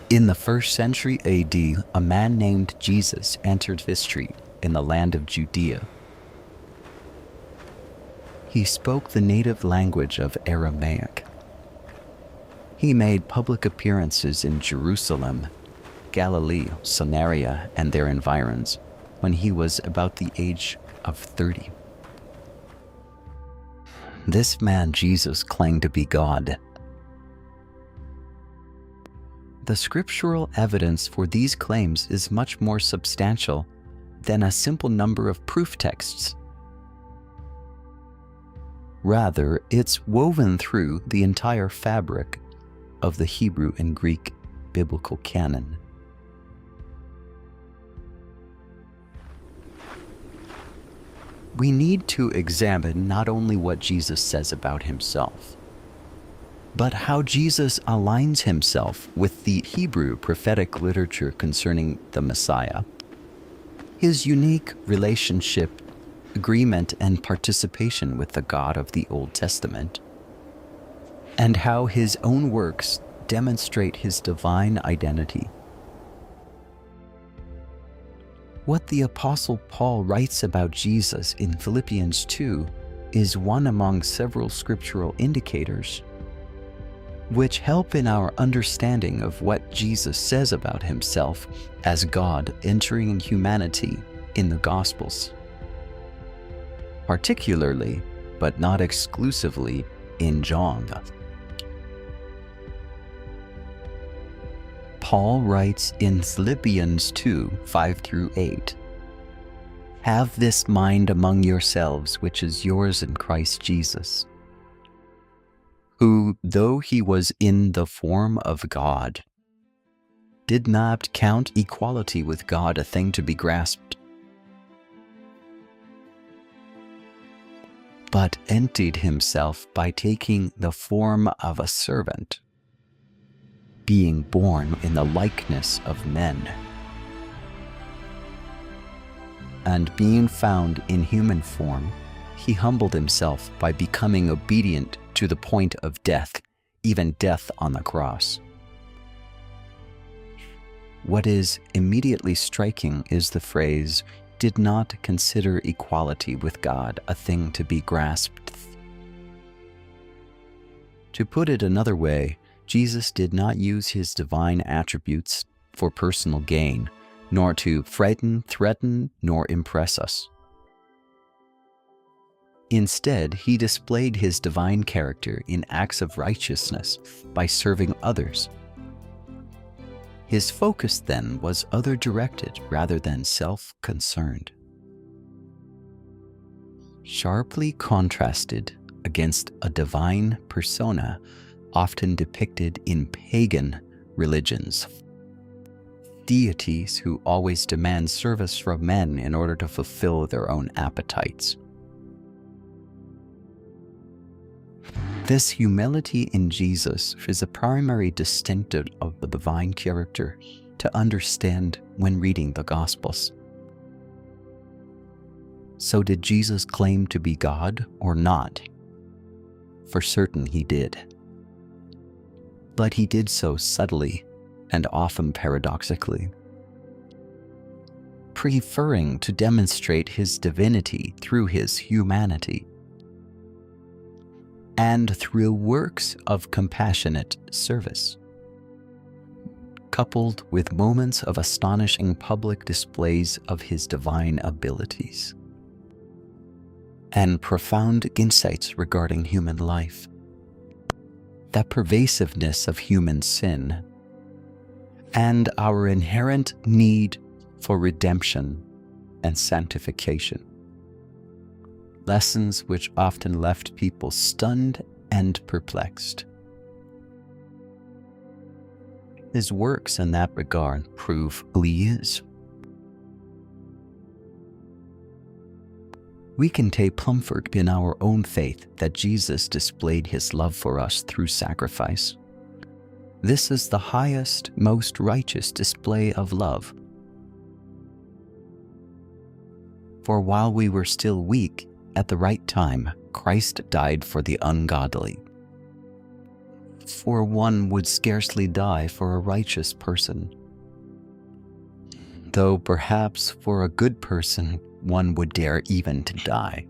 In the 1st century AD, a man named Jesus entered history in the land of Judea. He spoke the native language of Aramaic. He made public appearances in Jerusalem, Galilee, Samaria, and their environs when he was about the age of 30. This man Jesus claimed to be God. The scriptural evidence for these claims is much more substantial than a simple number of proof texts. Rather, it's woven through the entire fabric of the Hebrew and Greek biblical canon. We need to examine not only what Jesus says about himself, but how Jesus aligns himself with the Hebrew prophetic literature concerning the Messiah, his unique relationship, agreement, and participation with the God of the Old Testament, and how his own works demonstrate his divine identity. What the Apostle Paul writes about Jesus in Philippians 2 is one among several scriptural indicators which help in our understanding of what Jesus says about himself as God entering humanity in the Gospels, particularly, but not exclusively, in John. Paul writes in Philippians 2, 5-8, "Have this mind among yourselves, which is yours in Christ Jesus, who, though he was in the form of God, did not count equality with God a thing to be grasped, but emptied himself by taking the form of a servant, being born in the likeness of men. And being found in human form, he humbled himself by becoming obedient to the point of death, even death on the cross." What is immediately striking is the phrase, "did not consider equality with God a thing to be grasped." To put it another way, Jesus did not use his divine attributes for personal gain, nor to frighten, threaten, nor impress us. Instead, he displayed his divine character in acts of righteousness by serving others. His focus then was other-directed rather than self-concerned. Sharply contrasted against a divine persona often depicted in pagan religions, deities who always demand service from men in order to fulfill their own appetites. This humility in Jesus is a primary distinctive of the divine character to understand when reading the Gospels. So did Jesus claim to be God or not? For certain he did. But he did so subtly and often paradoxically, preferring to demonstrate his divinity through his humanity and through works of compassionate service, coupled with moments of astonishing public displays of his divine abilities and profound insights regarding human life, the pervasiveness of human sin, and our inherent need for redemption and sanctification. Lessons which often left people stunned and perplexed. His works in that regard prove who he is. We can take comfort in our own faith that Jesus displayed his love for us through sacrifice. This is the highest, most righteous display of love. For while we were still weak, at the right time, Christ died for the ungodly. for one would scarcely die for a righteous person, though perhaps for a good person one would dare even to die.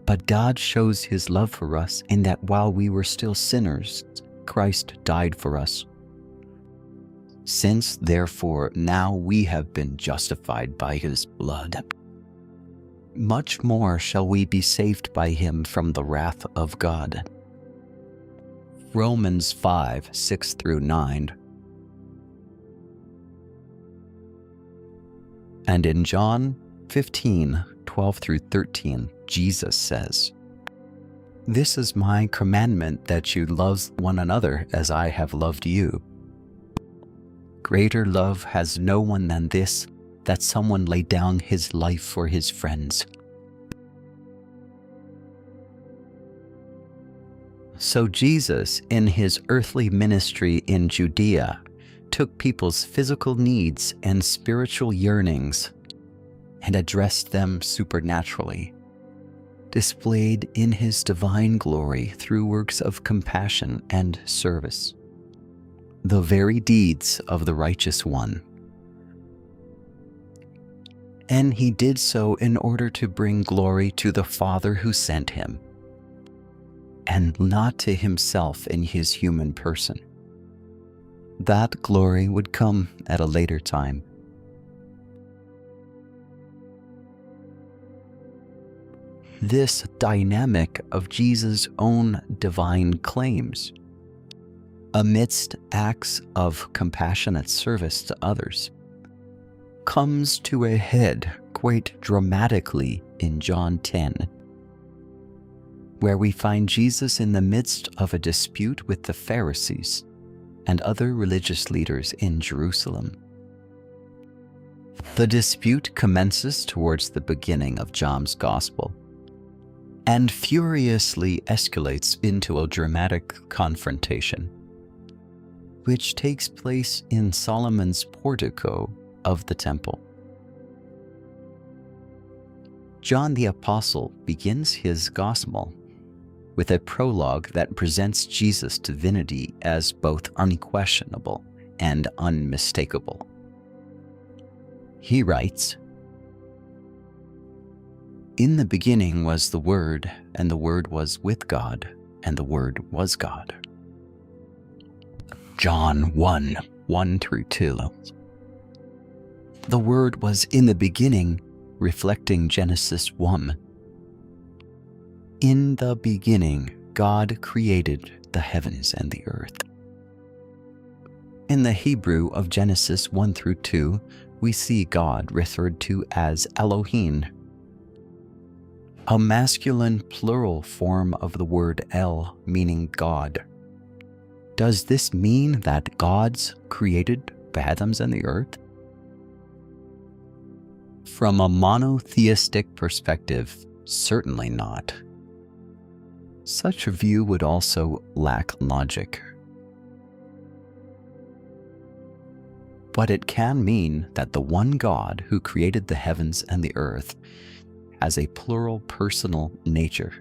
But God shows his love for us in that while we were still sinners, Christ died for us. Since, therefore, now we have been justified by his blood, much more shall we be saved by him from the wrath of God. Romans 5:6-9. And in John 15:12-13, Jesus says, "This is my commandment, that you love one another as I have loved you. Greater love has no one than this, that someone lay down his life for his friends." So Jesus, in his earthly ministry in Judea, took people's physical needs and spiritual yearnings and addressed them supernaturally, displayed in his divine glory through works of compassion and service, the very deeds of the righteous one. And he did so in order to bring glory to the Father who sent him, and not to himself in his human person. That glory would come at a later time. This dynamic of Jesus' own divine claims, amidst acts of compassionate service to others, comes to a head quite dramatically in John 10, where we find Jesus in the midst of a dispute with the Pharisees and other religious leaders in Jerusalem. The dispute commences towards the beginning of John's Gospel and furiously escalates into a dramatic confrontation, which takes place in Solomon's portico of the temple. John the Apostle begins his Gospel with a prologue that presents Jesus' divinity as both unquestionable and unmistakable. He writes, "In the beginning was the Word, and the Word was with God, and the Word was God." John 1:1-2. The Word was in the beginning, reflecting Genesis 1. In the beginning, God created the heavens and the earth. In the Hebrew of Genesis 1-2, we see God referred to as Elohim, a masculine plural form of the word El, meaning God. Does this mean that gods created the heavens and the earth? From a monotheistic perspective, certainly not. Such a view would also lack logic. But it can mean that the one God who created the heavens and the earth has a plural personal nature.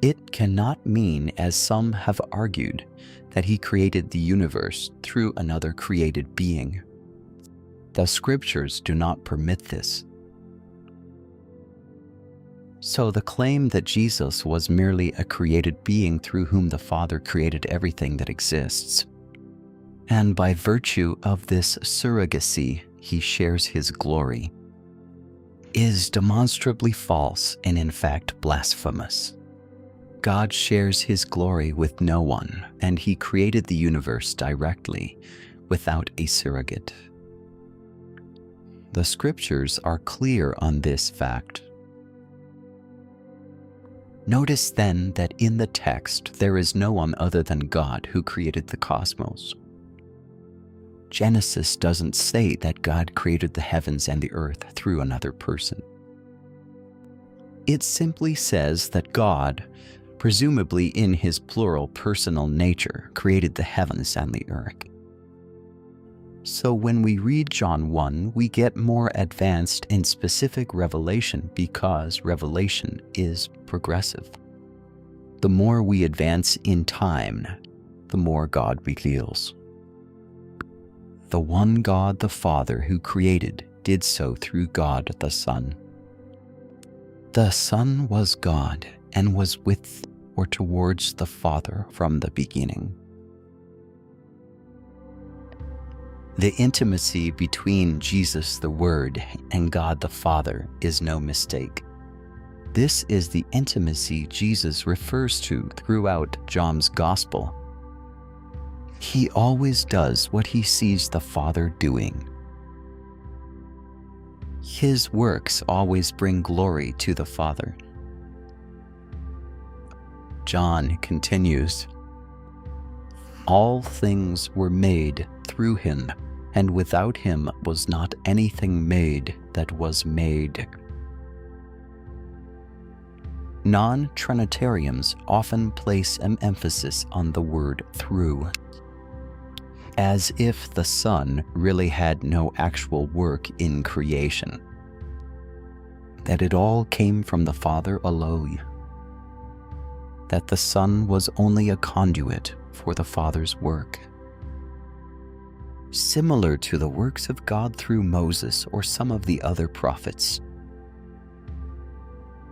It cannot mean, as some have argued, that he created the universe through another created being. The scriptures do not permit this. So the claim that Jesus was merely a created being through whom the Father created everything that exists, and by virtue of this surrogacy he shares his glory, is demonstrably false and in fact blasphemous. God shares his glory with no one, and he created the universe directly, without a surrogate. The scriptures are clear on this fact. Notice then that in the text there is no one other than God who created the cosmos. Genesis doesn't say that God created the heavens and the earth through another person. It simply says that God, presumably in his plural personal nature, created the heavens and the earth. So when we read John 1, we get more advanced in specific revelation because revelation is progressive. the more we advance in time, the more God reveals. The one God the Father who created did so through God the Son. The Son was God and was with or towards the Father from the beginning. The intimacy between Jesus the Word and God the Father is no mistake. This is the intimacy Jesus refers to throughout John's Gospel. He always does what he sees the Father doing. His works always bring glory to the Father. John continues, "All things were made through him, and without him was not anything made that was made." Non-Trinitarians often place an emphasis on the word "through," as if the Son really had no actual work in creation, that it all came from the Father alone, that the Son was only a conduit for the Father's work. Similar to the works of God through Moses or some of the other prophets.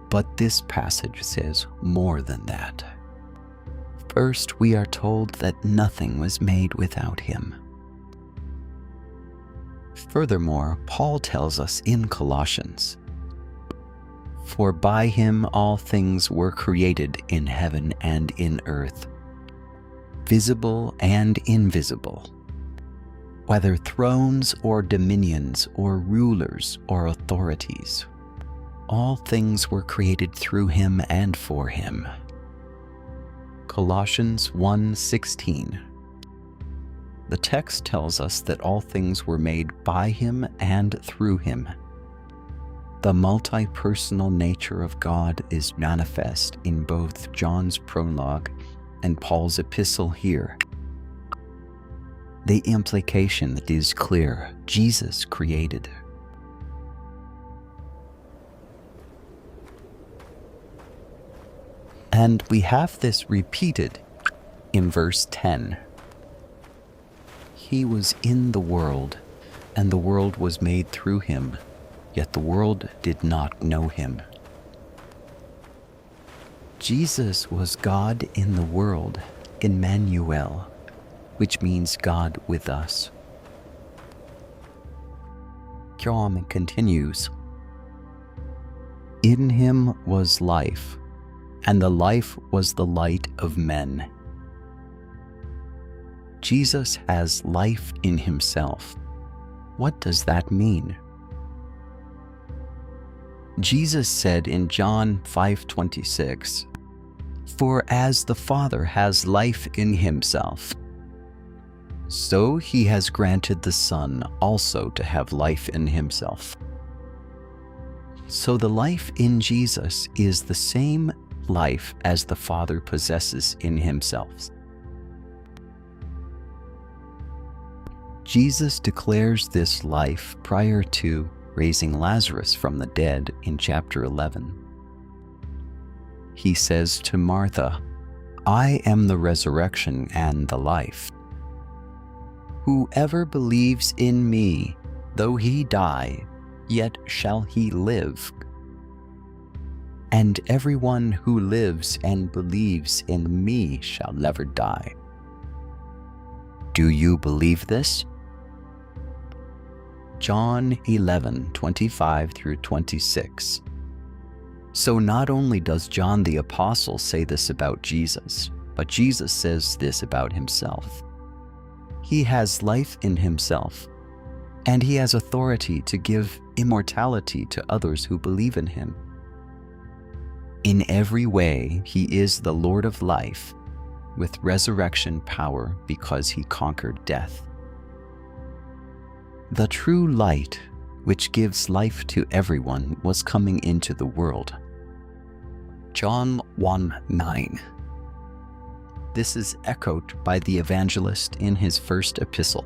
But this passage says more than that. First, we are told that nothing was made without him. Furthermore, Paul tells us in Colossians, "For by him all things were created in heaven and in earth, visible and invisible, whether thrones or dominions or rulers or authorities. All things were created through him and for him." Colossians 1:16. The text tells us that all things were made by him and through him. The multi-personal nature of God is manifest in both John's prologue and Paul's epistle here. The implication is clear: Jesus created. And we have this repeated in verse 10. "He was in the world, and the world was made through him, yet the world did not know him." Jesus was God in the world, Emmanuel, which means God with us. John continues, "In him was life, and the life was the light of men." Jesus has life in himself. What does that mean? Jesus said in John 5:26, "For as the Father has life in himself, so he has granted the Son also to have life in himself." So the life in Jesus is the same life as the Father possesses in himself. Jesus declares this life prior to raising Lazarus from the dead in chapter 11. He says to Martha, "I am the resurrection and the life. Whoever believes in me, though he die, yet shall he live. And everyone who lives and believes in me shall never die." Do you believe this? John 11:25-26. So not only does John the Apostle say this about Jesus, but Jesus says this about himself. He has life in himself, and he has authority to give immortality to others who believe in him. In every way, he is the Lord of life, with resurrection power because he conquered death. The true light, which gives life to everyone, was coming into the world. John 1:9. This is echoed by the evangelist in his first epistle.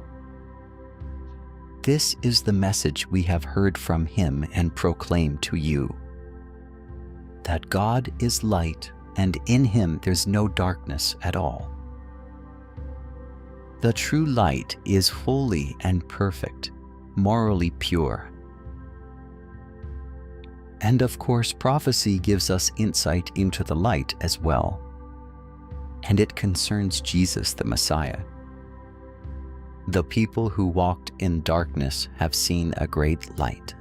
"This is the message we have heard from him and proclaim to you, that God is light and in him there's no darkness at all. The true light is holy and perfect, morally pure. And of course, prophecy gives us insight into the light as well. And it concerns Jesus the Messiah. The people who walked in darkness have seen a great light.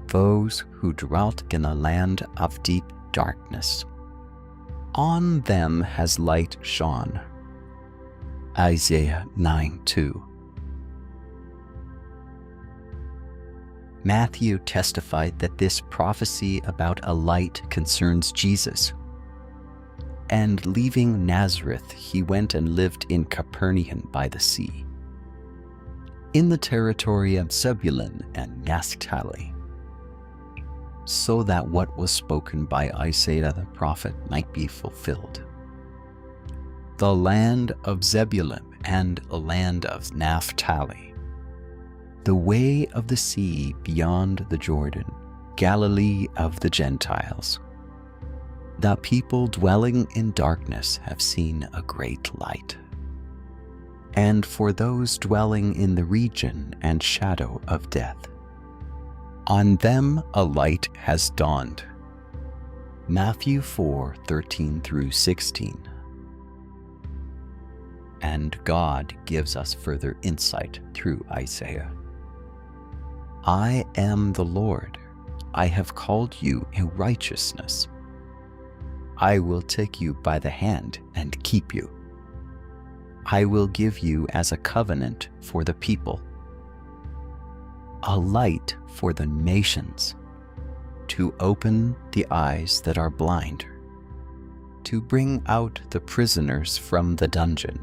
Those who dwelt in a land of deep darkness, on them has light shone. Isaiah 9:2. Matthew testified that this prophecy about a light concerns Jesus. And leaving Nazareth, he went and lived in Capernaum by the sea, in the territory of Zebulun and Naphtali, so that what was spoken by Isaiah the prophet might be fulfilled. The land of Zebulun and a land of Naphtali, the way of the sea beyond the Jordan, Galilee of the Gentiles. The people dwelling in darkness have seen a great light. And for those dwelling in the region and shadow of death, on them a light has dawned. Matthew 4:13 through 16. And God gives us further insight through Isaiah. I am the Lord. I have called you in righteousness. I will take you by the hand and keep you. I will give you as a covenant for the people, a light for the nations, to open the eyes that are blind, to bring out the prisoners from the dungeon,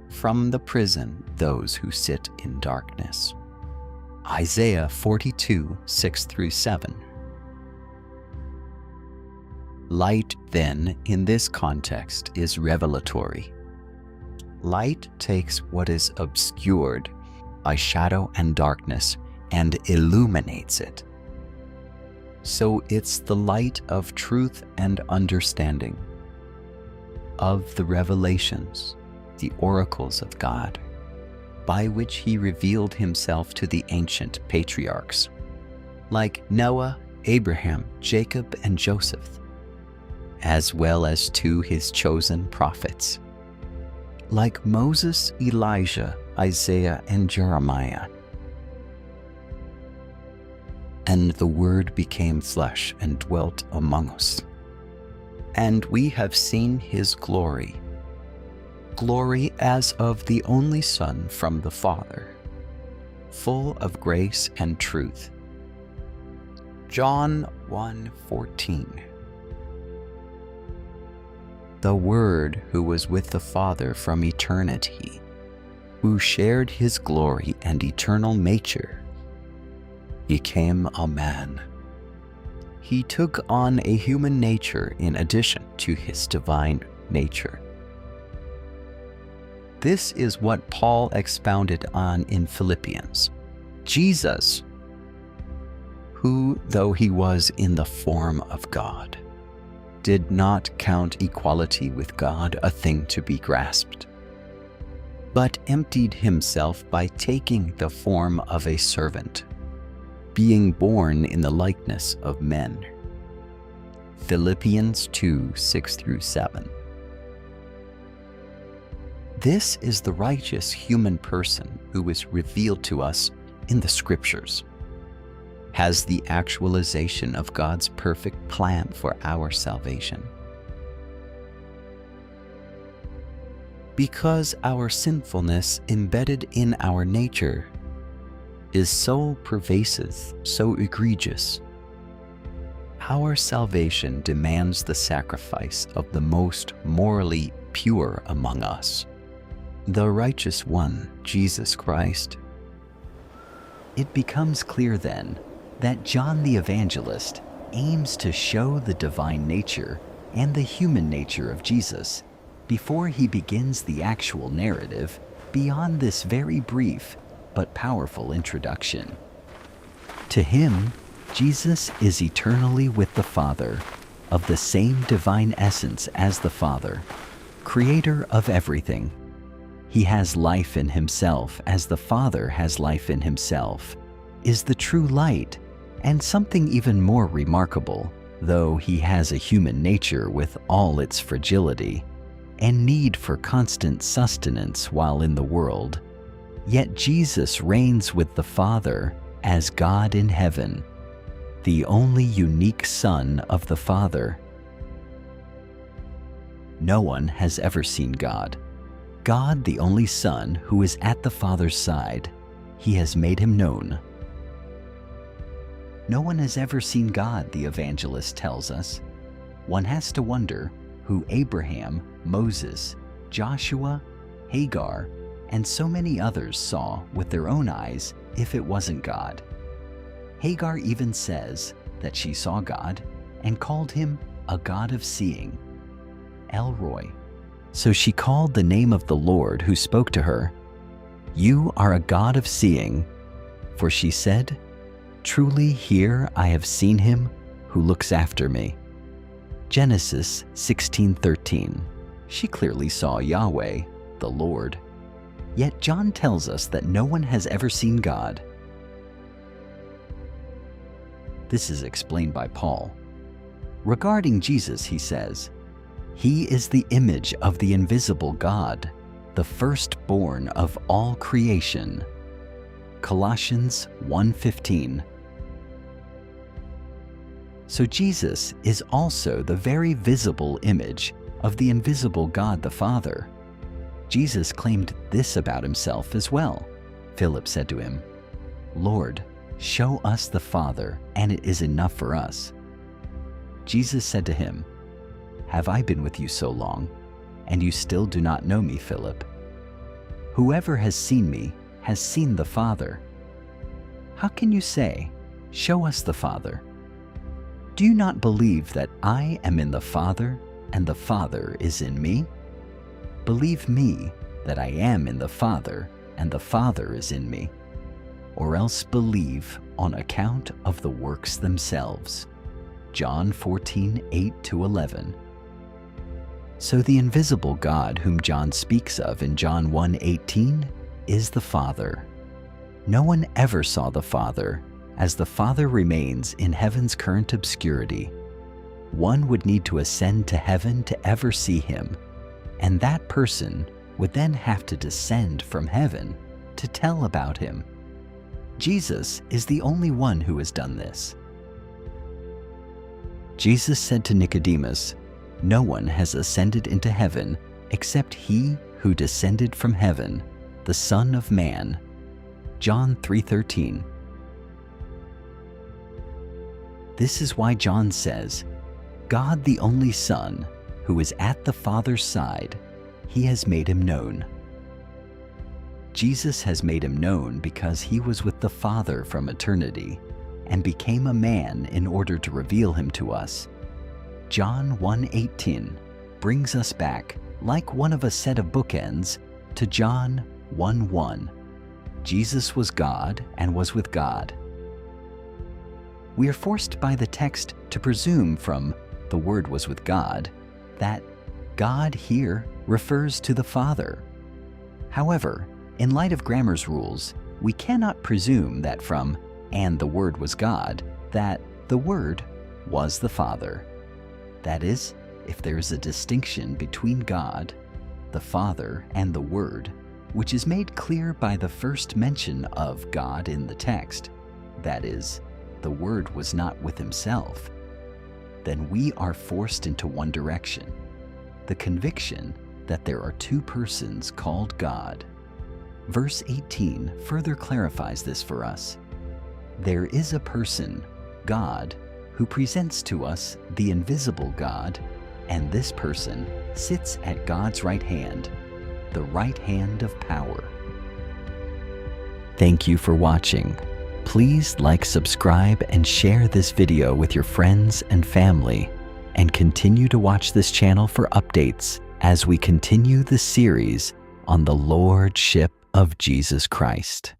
from the prison those who sit in darkness. Isaiah 42:6 through 7. Light, then, in this context is revelatory. Light takes what is obscured by shadow and darkness and illuminates it. So it's the light of truth and understanding, of the revelations, the oracles of God, by which he revealed himself to the ancient patriarchs, like Noah, Abraham, Jacob, and Joseph, as well as to his chosen prophets, like Moses, Elijah, Isaiah, and Jeremiah. And the Word became flesh and dwelt among us. And we have seen his glory, glory as of the only Son from the Father, full of grace and truth. John 1:14. The Word who was with the Father from eternity, who shared his glory and eternal nature, became a man. He took on a human nature in addition to his divine nature. This is what Paul expounded on in Philippians. Jesus, who, though he was in the form of God, did not count equality with God a thing to be grasped, but emptied himself by taking the form of a servant, being born in the likeness of men. Philippians 2:6 through 7. This is the righteous human person who is revealed to us in the Scriptures, has the actualization of God's perfect plan for our salvation. Because our sinfulness embedded in our nature is so pervasive, so egregious, our salvation demands the sacrifice of the most morally pure among us, the righteous one, Jesus Christ. It becomes clear then that John the Evangelist aims to show the divine nature and the human nature of Jesus before he begins the actual narrative beyond this very brief but powerful introduction. To him, Jesus is eternally with the Father, of the same divine essence as the Father, creator of everything. He has life in himself as the Father has life in himself, is the true light, and something even more remarkable, though he has a human nature with all its fragility and need for constant sustenance while in the world, yet Jesus reigns with the Father as God in heaven, the only unique Son of the Father. No one has ever seen God. God, the only Son, who is at the Father's side, he has made him known. No one has ever seen God, the evangelist tells us. One has to wonder who Abraham, Moses, Joshua, Hagar, and so many others saw with their own eyes if it wasn't God. Hagar even says that she saw God and called him a God of seeing, El Roi. So she called the name of the Lord who spoke to her, "You are a God of seeing," for she said, "Truly here I have seen him who looks after me." Genesis 16:13. She clearly saw Yahweh, the Lord. Yet John tells us that no one has ever seen God. This is explained by Paul. Regarding Jesus, he says, "He is the image of the invisible God, the firstborn of all creation." Colossians 1:15. So Jesus is also the very visible image of the invisible God the Father. Jesus claimed this about himself as well. Philip said to him, "Lord, show us the Father, and it is enough for us." Jesus said to him, "Have I been with you so long, and you still do not know me, Philip? Whoever has seen me has seen the Father. How can you say, 'Show us the Father'? Do you not believe that I am in the Father, and the Father is in me? Believe me that I am in the Father, and the Father is in me, or else believe on account of the works themselves." John 14:8-11. So the invisible God whom John speaks of in John 1:18 is the Father. No one ever saw the Father, as the Father remains in heaven's current obscurity. One would need to ascend to heaven to ever see him, and that person would then have to descend from heaven to tell about him. Jesus is the only one who has done this. Jesus said to Nicodemus, "No one has ascended into heaven except he who descended from heaven, the Son of Man." John 3:13. This is why John says, "God the only Son, who is at the Father's side, he has made him known." Jesus has made him known because he was with the Father from eternity and became a man in order to reveal him to us. John 1:18 brings us back, like one of a set of bookends, to John 1:1. Jesus was God and was with God. We are forced by the text to presume from "the Word was with God" that God here refers to the Father. However, in light of grammar's rules, we cannot presume that from "and the Word was God" that the Word was the Father. That is, if there is a distinction between God, the Father, and the Word, which is made clear by the first mention of God in the text, that is, the Word was not with himself, then we are forced into one direction, the conviction that there are two persons called God. Verse 18 further clarifies this for us. There is a person, God, who presents to us the invisible God, and this person sits at God's right hand, the right hand of power. Thank you for watching. Please like, subscribe, and share this video with your friends and family, and continue to watch this channel for updates as we continue the series on the Lordship of Jesus Christ.